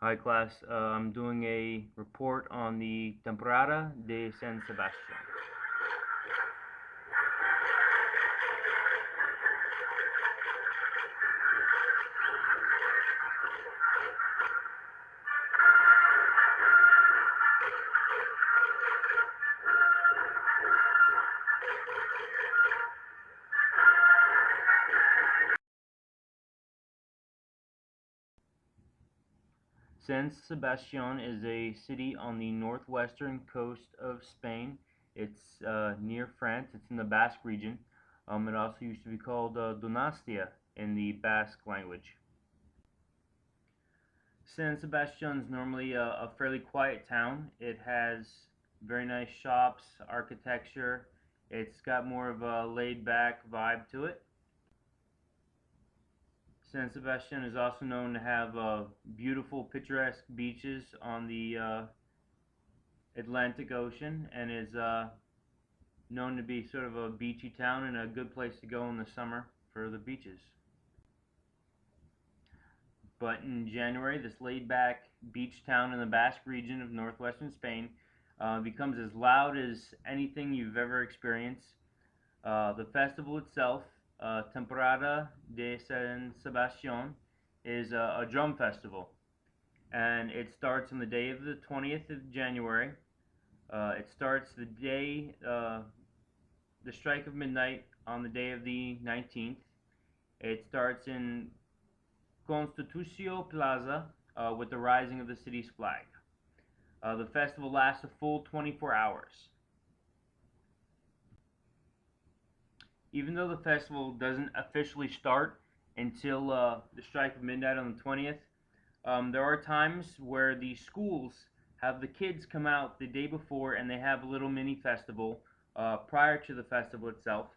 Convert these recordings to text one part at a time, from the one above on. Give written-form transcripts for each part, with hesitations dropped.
Hi class, I'm doing a report on the Temporada de San Sebastian. San Sebastian is a city on the northwestern coast of Spain. It's near France, it's in the Basque region. It also used to be called Donastia in the Basque language. San Sebastian's normally a fairly quiet town. It has very nice shops, architecture. It's got more of a laid back vibe to it. San Sebastian is also known to have beautiful, picturesque beaches on the Atlantic Ocean, and is known to be sort of a beachy town and a good place to go in the summer for the beaches. But in January, this laid-back beach town in the Basque region of northwestern Spain becomes as loud as anything you've ever experienced. The festival itself, Temporada de San Sebastian, is a drum festival, and it starts on the day of the 20th of January. It starts the strike of midnight on the day of the 19th. It starts in Constitucio Plaza with the rising of the city's flag. The festival lasts a full 24 hours. Even though the festival doesn't officially start until the strike of midnight on the 20th, there are times where the schools have the kids come out the day before and they have a little mini festival prior to the festival itself.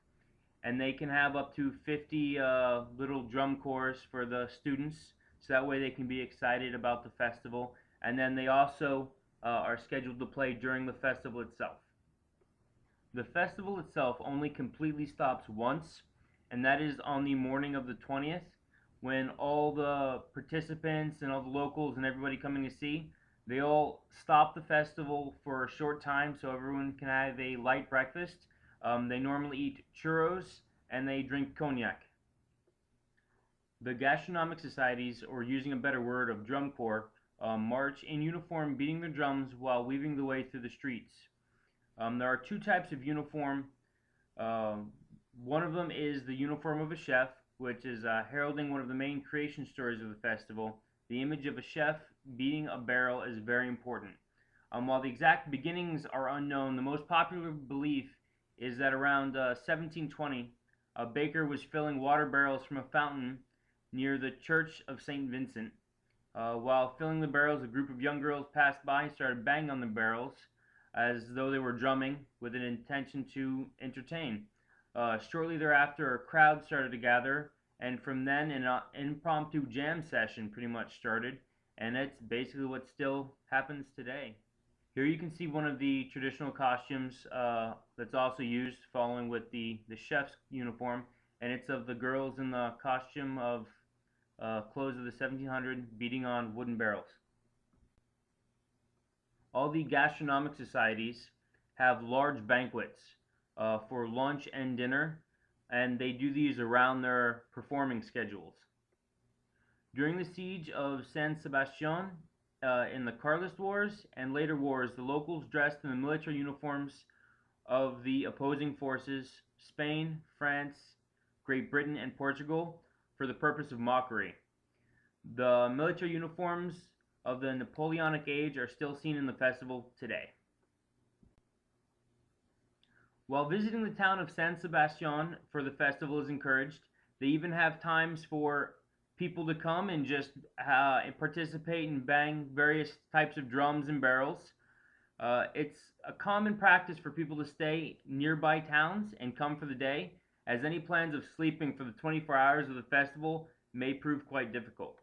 And they can have up to 50 little drum corps for the students, so that way they can be excited about the festival. And then they also are scheduled to play during the festival itself. The festival itself only completely stops once, and that is on the morning of the 20th, when all the participants and all the locals and everybody coming to see, they all stop the festival for a short time so everyone can have a light breakfast. They normally eat churros and they drink cognac. The gastronomic societies, or using a better word of drum corps, march in uniform beating their drums while weaving the way through the streets. There are two types of uniform. One of them is the uniform of a chef, which is heralding one of the main creation stories of the festival. The image of a chef beating a barrel is very important. While the exact beginnings are unknown, the most popular belief is that around 1720, a baker was filling water barrels from a fountain near the Church of St. Vincent. While filling the barrels, a group of young girls passed by and started banging on the barrels as though they were drumming with an intention to entertain. Shortly thereafter, a crowd started to gather, and from then an impromptu jam session pretty much started, and it's basically what still happens today. Here you can see one of the traditional costumes that's also used, following with the chef's uniform, and it's of the girls in the costume of clothes of the 1700s beating on wooden barrels. All the gastronomic societies have large banquets for lunch and dinner, and they do these around their performing schedules. During the siege of San Sebastian, in the Carlist Wars and later wars, the locals dressed in the military uniforms of the opposing forces, Spain, France, Great Britain, and Portugal, for the purpose of mockery. The military uniforms of the Napoleonic age are still seen in the festival today. While visiting the town of San Sebastian for the festival is encouraged, they even have times for people to come and just participate and bang various types of drums and barrels. It's a common practice for people to stay nearby towns and come for the day, as any plans of sleeping for the 24 hours of the festival may prove quite difficult.